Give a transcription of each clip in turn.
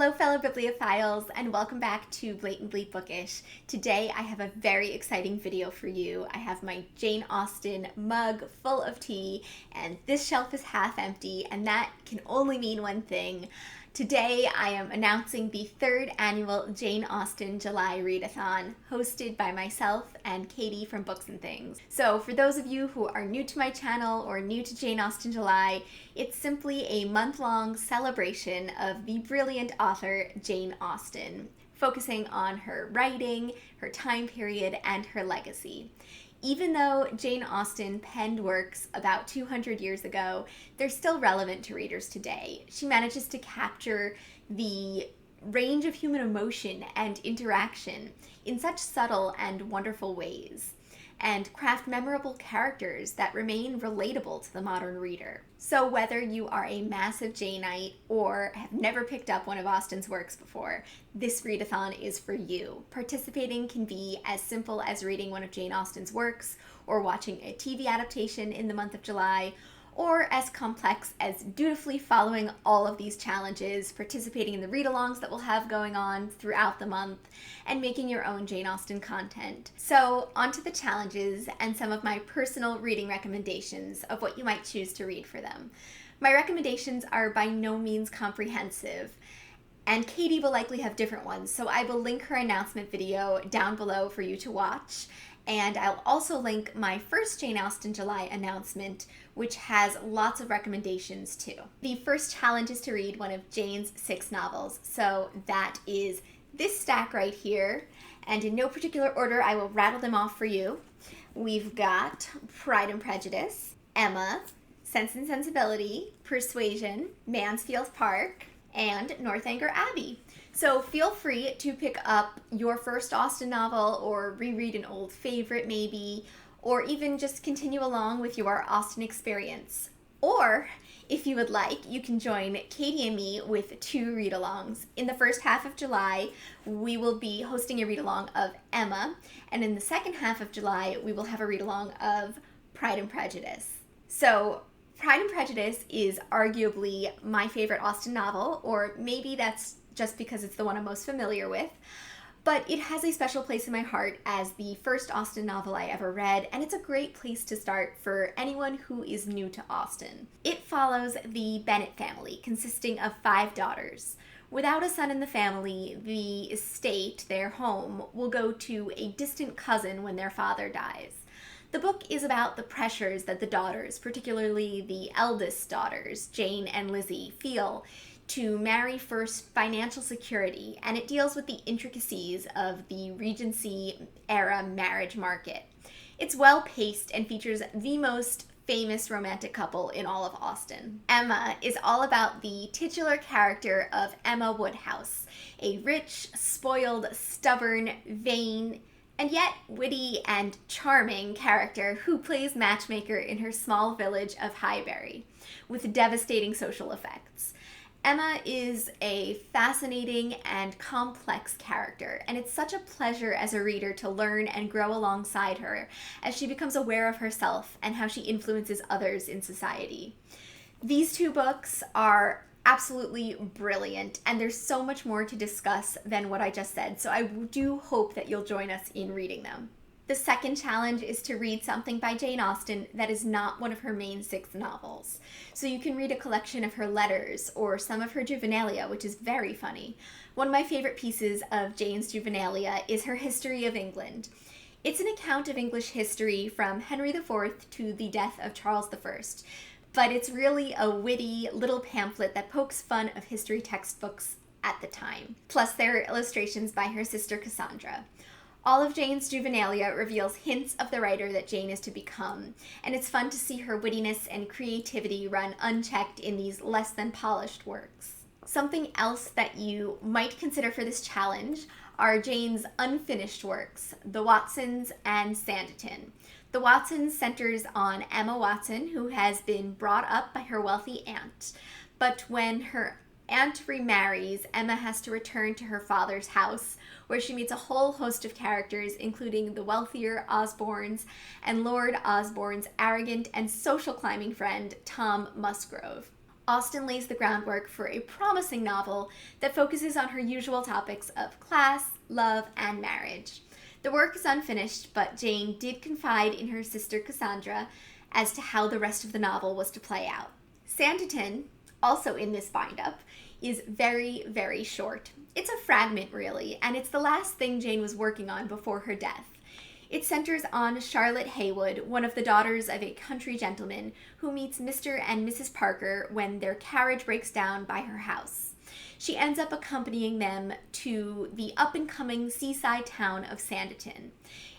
Hello fellow bibliophiles and welcome back to Blatantly Bookish. Today I have a very exciting video for you. I have my Jane Austen mug full of tea and this shelf is half empty and that can only mean one thing. Today I am announcing the third annual Jane Austen July Readathon, hosted by myself and Katie from Books and Things. So for those of you who are new to my channel or new to Jane Austen July, it's simply a month-long celebration of the brilliant author Jane Austen, focusing on her writing, her time period, and her legacy. Even though Jane Austen penned works about 200 years ago, they're still relevant to readers today. She manages to capture the range of human emotion and interaction in such subtle and wonderful ways, and craft memorable characters that remain relatable to the modern reader. So whether you are a massive Janeite or have never picked up one of Austen's works before, this readathon is for you. Participating can be as simple as reading one of Jane Austen's works or watching a TV adaptation in the month of July, or as complex as dutifully following all of these challenges, participating in the read-alongs that we'll have going on throughout the month, and making your own Jane Austen content. So onto the challenges and some of my personal reading recommendations of what you might choose to read for them. My recommendations are by no means comprehensive, and Katie will likely have different ones, so I will link her announcement video down below for you to watch. And I'll also link my first Jane Austen July announcement, which has lots of recommendations too. The first challenge is to read one of Jane's 6 novels. So that is this stack right here. And in no particular order, I will rattle them off for you. We've got Pride and Prejudice, Emma, Sense and Sensibility, Persuasion, Mansfield Park, and Northanger Abbey. So feel free to pick up your first Austen novel or reread an old favorite maybe, or even just continue along with your Austen experience. Or, if you would like, you can join Katie and me with 2 read-alongs. In the first half of July, we will be hosting a read-along of Emma, and in the second half of July, we will have a read-along of Pride and Prejudice. So, Pride and Prejudice is arguably my favorite Austen novel, or maybe that's just because it's the one I'm most familiar with, but it has a special place in my heart as the first Austen novel I ever read, and it's a great place to start for anyone who is new to Austen. It follows the Bennet family, consisting of 5 daughters. Without a son in the family, the estate, their home, will go to a distant cousin when their father dies. The book is about the pressures that the daughters, particularly the eldest daughters, Jane and Lizzie, feel to marry for financial security, and it deals with the intricacies of the Regency Era marriage market. It's well-paced and features the most famous romantic couple in all of Austen. Emma is all about the titular character of Emma Woodhouse, a rich, spoiled, stubborn, vain, and yet witty and charming character who plays matchmaker in her small village of Highbury, with devastating social effects. Emma is a fascinating and complex character, and it's such a pleasure as a reader to learn and grow alongside her as she becomes aware of herself and how she influences others in society. These 2 books are absolutely brilliant, and there's so much more to discuss than what I just said, so I do hope that you'll join us in reading them. The second challenge is to read something by Jane Austen that is not one of her main 6 novels. So you can read a collection of her letters or some of her juvenilia, which is very funny. One of my favorite pieces of Jane's juvenilia is her History of England. It's an account of English history from Henry IV to the death of Charles I, but it's really a witty little pamphlet that pokes fun of history textbooks at the time. Plus there are illustrations by her sister Cassandra. All of Jane's juvenilia reveals hints of the writer that Jane is to become, and it's fun to see her wittiness and creativity run unchecked in these less than polished works. Something else that you might consider for this challenge are Jane's unfinished works, The Watsons and Sanditon. The Watsons centers on Emma Watson, who has been brought up by her wealthy aunt, but when her aunt remarries, Emma has to return to her father's house, where she meets a whole host of characters, including the wealthier Osbornes and Lord Osborne's arrogant and social climbing friend, Tom Musgrove. Austen lays the groundwork for a promising novel that focuses on her usual topics of class, love, and marriage. The work is unfinished, but Jane did confide in her sister Cassandra as to how the rest of the novel was to play out. Sanditon, also in this bind-up, is very, very short. It's a fragment, really, and it's the last thing Jane was working on before her death. It centers on Charlotte Haywood, one of the daughters of a country gentleman who meets Mr. and Mrs. Parker when their carriage breaks down by her house. She ends up accompanying them to the up-and-coming seaside town of Sanditon.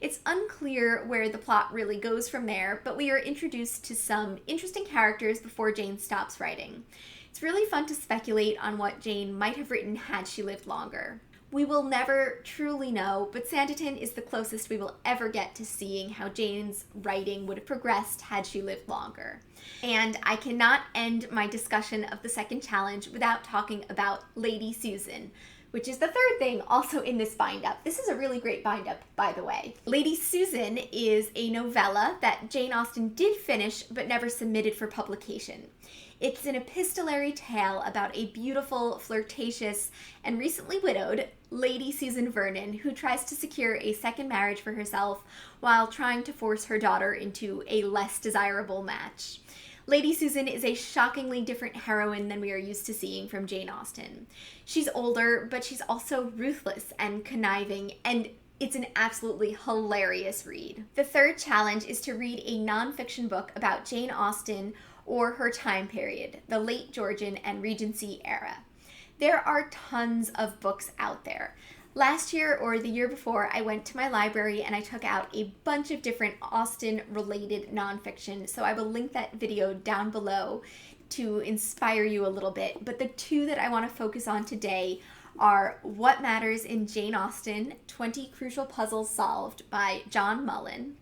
It's unclear where the plot really goes from there, but we are introduced to some interesting characters before Jane stops writing. It's really fun to speculate on what Jane might have written had she lived longer. We will never truly know, but Sanditon is the closest we will ever get to seeing how Jane's writing would have progressed had she lived longer. And I cannot end my discussion of the second challenge without talking about Lady Susan, which is the third thing also in this bind-up. This is a really great bind-up, by the way. Lady Susan is a novella that Jane Austen did finish but never submitted for publication. It's an epistolary tale about a beautiful, flirtatious, and recently widowed Lady Susan Vernon who tries to secure a second marriage for herself while trying to force her daughter into a less desirable match. Lady Susan is a shockingly different heroine than we are used to seeing from Jane Austen. She's older, but she's also ruthless and conniving, and it's an absolutely hilarious read. The third challenge is to read a nonfiction book about Jane Austen or her time period, the Late Georgian and Regency Era. There are tons of books out there. Last year or the year before, I went to my library and I took out a bunch of different Austen-related nonfiction, so I will link that video down below to inspire you a little bit. But the two that I want to focus on today are What Matters in Jane Austen, 20 Crucial Puzzles Solved by John Mullen,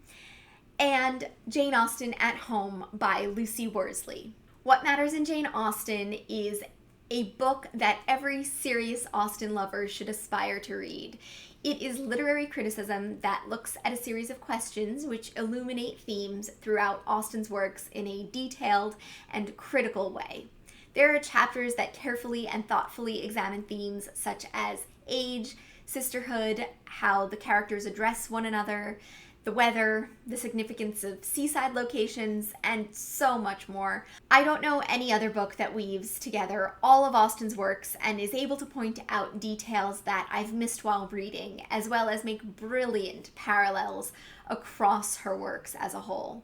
and Jane Austen at Home by Lucy Worsley. What Matters in Jane Austen is a book that every serious Austen lover should aspire to read. It is literary criticism that looks at a series of questions which illuminate themes throughout Austen's works in a detailed and critical way. There are chapters that carefully and thoughtfully examine themes such as age, sisterhood, how the characters address one another, the weather, the significance of seaside locations, and so much more. I don't know any other book that weaves together all of Austen's works and is able to point out details that I've missed while reading, as well as make brilliant parallels across her works as a whole.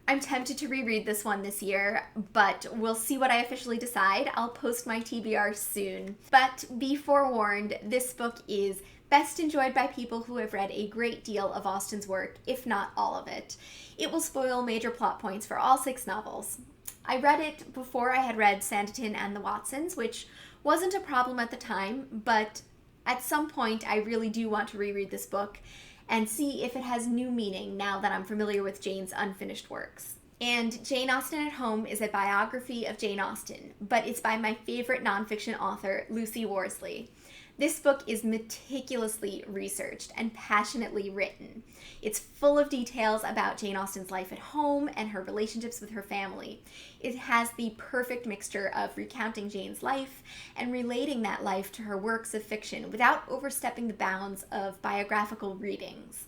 I'm tempted to reread this one this year, but we'll see what I officially decide. I'll post my TBR soon. But be forewarned, this book is best enjoyed by people who have read a great deal of Austen's work, if not all of it. It will spoil major plot points for all 6 novels. I read it before I had read Sanditon and the Watsons, which wasn't a problem at the time, but at some point I really do want to reread this book and see if it has new meaning now that I'm familiar with Jane's unfinished works. And Jane Austen at Home is a biography of Jane Austen, but it's by my favorite nonfiction author, Lucy Worsley. This book is meticulously researched and passionately written. It's full of details about Jane Austen's life at home and her relationships with her family. It has the perfect mixture of recounting Jane's life and relating that life to her works of fiction without overstepping the bounds of biographical readings.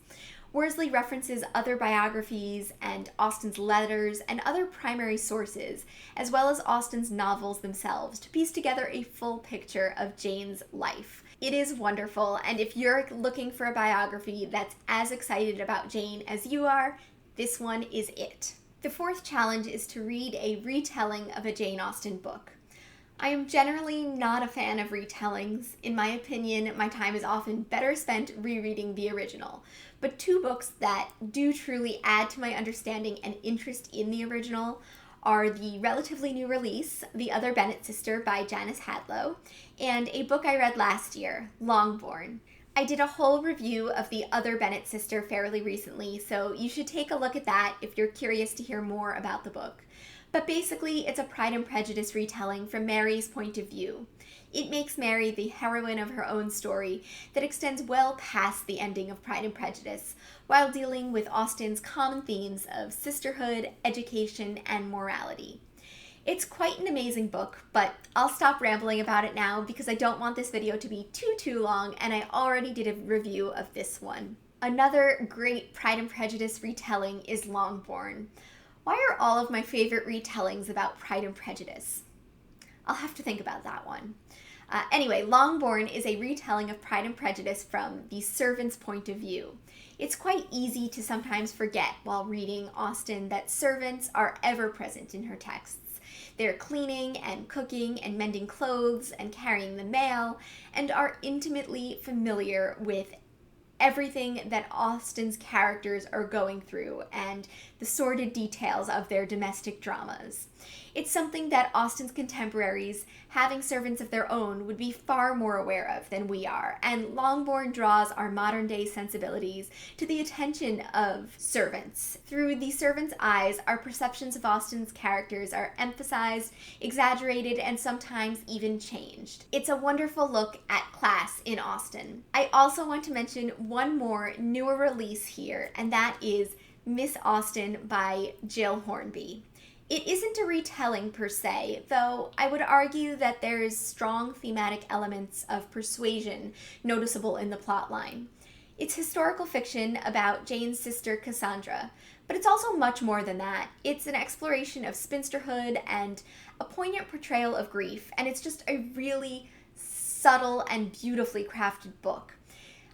Worsley references other biographies and Austen's letters and other primary sources, as well as Austen's novels themselves, to piece together a full picture of Jane's life. It is wonderful, and if you're looking for a biography that's as excited about Jane as you are, this one is it. The fourth challenge is to read a retelling of a Jane Austen book. I am generally not a fan of retellings. In my opinion, my time is often better spent rereading the original. But 2 books that do truly add to my understanding and interest in the original are the relatively new release, The Other Bennet Sister by Janice Hadlow, and a book I read last year, Longbourn. I did a whole review of The Other Bennet Sister fairly recently, so you should take a look at that if you're curious to hear more about the book. But basically, it's a Pride and Prejudice retelling from Mary's point of view. It makes Mary the heroine of her own story that extends well past the ending of Pride and Prejudice, while dealing with Austen's common themes of sisterhood, education, and morality. It's quite an amazing book, but I'll stop rambling about it now because I don't want this video to be too long, and I already did a review of this one. Another great Pride and Prejudice retelling is Longbourn. Why are all of my favorite retellings about Pride and Prejudice? I'll have to think about that one. Anyway, Longbourn is a retelling of Pride and Prejudice from the servant's point of view. It's quite easy to sometimes forget while reading Austen that servants are ever present in her texts. They're cleaning and cooking and mending clothes and carrying the mail and are intimately familiar with everything that Austen's characters are going through and the sordid details of their domestic dramas. It's something that Austen's contemporaries, having servants of their own, would be far more aware of than we are, and Longbourn draws our modern-day sensibilities to the attention of servants. Through the servants' eyes, our perceptions of Austen's characters are emphasized, exaggerated, and sometimes even changed. It's a wonderful look at class in Austen. I also want to mention one more newer release here, and that is Miss Austen by Jill Hornby. It isn't a retelling per se, though I would argue that there's strong thematic elements of persuasion noticeable in the plotline. It's historical fiction about Jane's sister Cassandra, but it's also much more than that. It's an exploration of spinsterhood and a poignant portrayal of grief, and it's just a really subtle and beautifully crafted book.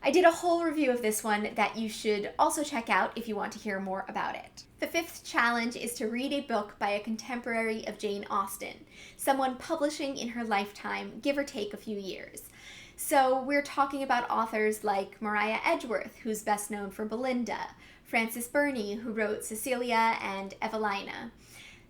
I did a whole review of this one that you should also check out if you want to hear more about it. The fifth challenge is to read a book by a contemporary of Jane Austen, someone publishing in her lifetime, give or take a few years. So we're talking about authors like Maria Edgeworth, who's best known for Belinda, Frances Burney, who wrote Cecilia and Evelina,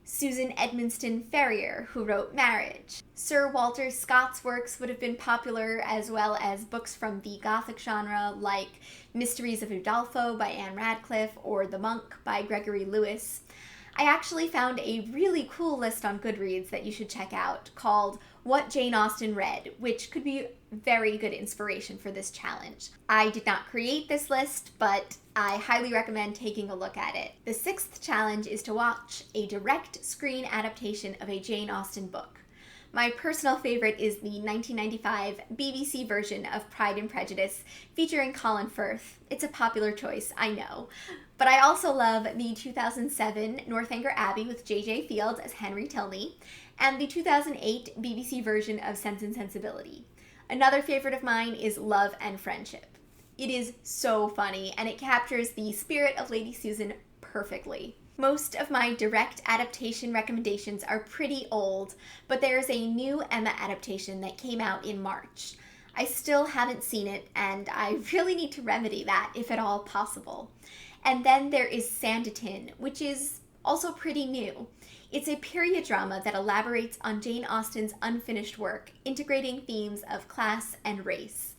Susan Edmonston Ferrier, who wrote Marriage. Sir Walter Scott's works would have been popular, as well as books from the Gothic genre like Mysteries of Udolpho by Anne Radcliffe or The Monk by Gregory Lewis. I actually found a really cool list on Goodreads that you should check out called What Jane Austen Read, which could be very good inspiration for this challenge. I did not create this list, but I highly recommend taking a look at it. The sixth challenge is to watch a direct screen adaptation of a Jane Austen book. My personal favorite is the 1995 BBC version of Pride and Prejudice featuring Colin Firth. It's a popular choice, I know. But I also love the 2007 Northanger Abbey with J.J. Fields as Henry Tilney, and the 2008 BBC version of Sense and Sensibility. Another favorite of mine is Love and Friendship. It is so funny, and it captures the spirit of Lady Susan perfectly. Most of my direct adaptation recommendations are pretty old, but there's a new Emma adaptation that came out in March. I still haven't seen it, and I really need to remedy that if at all possible. And then there is Sanditon, which is also pretty new. It's a period drama that elaborates on Jane Austen's unfinished work, integrating themes of class and race.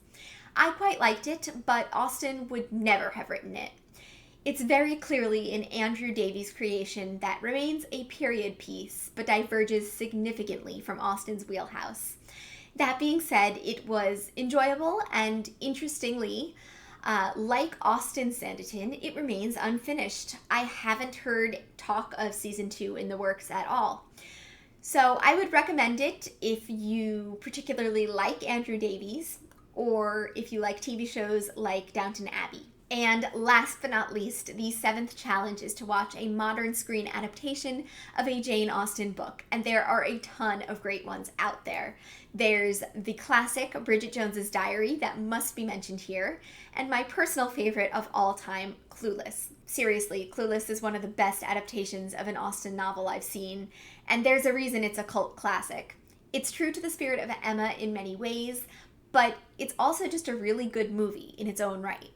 I quite liked it, but Austen would never have written it. It's very clearly an Andrew Davies creation that remains a period piece, but diverges significantly from Austen's wheelhouse. That being said, it was enjoyable, and interestingly, like Austen's Sanditon, it remains unfinished. I haven't heard talk of season 2 in the works at all. So I would recommend it if you particularly like Andrew Davies, or if you like TV shows like Downton Abbey. And last but not least, the seventh challenge is to watch a modern screen adaptation of a Jane Austen book, and there are a ton of great ones out there. There's the classic Bridget Jones's Diary that must be mentioned here, and my personal favorite of all time, Clueless. Seriously, Clueless is one of the best adaptations of an Austen novel I've seen, and there's a reason it's a cult classic. It's true to the spirit of Emma in many ways, but it's also just a really good movie in its own right.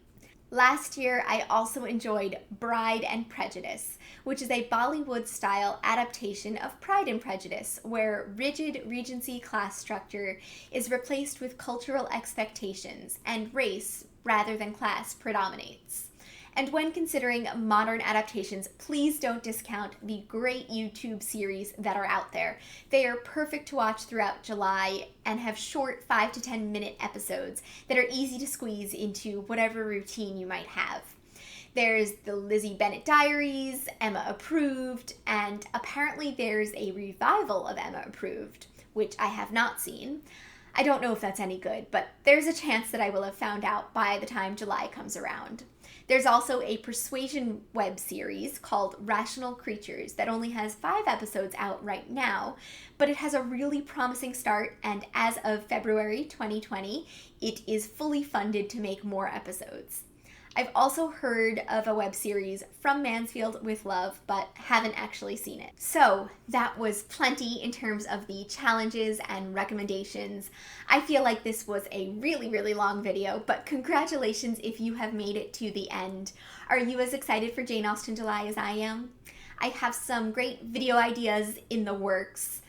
Last year, I also enjoyed Bride and Prejudice, which is a Bollywood-style adaptation of Pride and Prejudice, where rigid Regency class structure is replaced with cultural expectations, and race, rather than class, predominates. And when considering modern adaptations, please don't discount the great YouTube series that are out there. They are perfect to watch throughout July and have short 5 to 10 minute episodes that are easy to squeeze into whatever routine you might have. There's the Lizzie Bennet Diaries, Emma Approved, and apparently there's a revival of Emma Approved, which I have not seen. I don't know if that's any good, but there's a chance that I will have found out by the time July comes around. There's also a persuasion web series called Rational Creatures that only has 5 episodes out right now, but it has a really promising start, and as of February 2020, it is fully funded to make more episodes. I've also heard of a web series From Mansfield with Love, but haven't actually seen it. So that was plenty in terms of the challenges and recommendations. I feel like this was a really, really long video, but congratulations if you have made it to the end. Are you as excited for Jane Austen July as I am? I have some great video ideas in the works.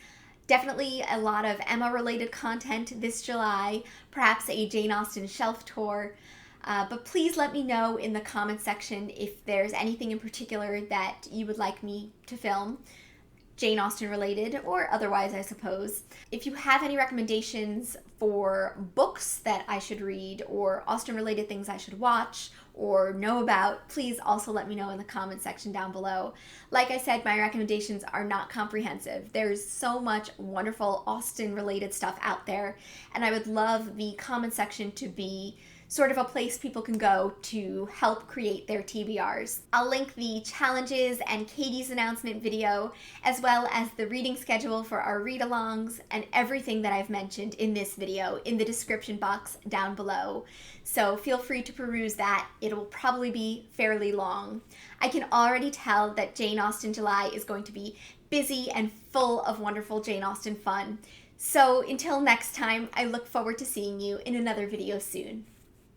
Definitely a lot of Emma-related content this July, perhaps a Jane Austen shelf tour. But please let me know in the comments section if there's anything in particular that you would like me to film, Jane Austen related or otherwise, I suppose. If you have any recommendations for books that I should read or Austen related things I should watch or know about, please also let me know in the comments section down below. Like I said, my recommendations are not comprehensive. There's so much wonderful Austen related stuff out there, and I would love the comment section to be sort of a place people can go to help create their TBRs. I'll link the challenges and Katie's announcement video, as well as the reading schedule for our read-alongs and everything that I've mentioned in this video in the description box down below. So feel free to peruse that. It'll probably be fairly long. I can already tell that Jane Austen July is going to be busy and full of wonderful Jane Austen fun. So until next time, I look forward to seeing you in another video soon.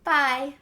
Bye!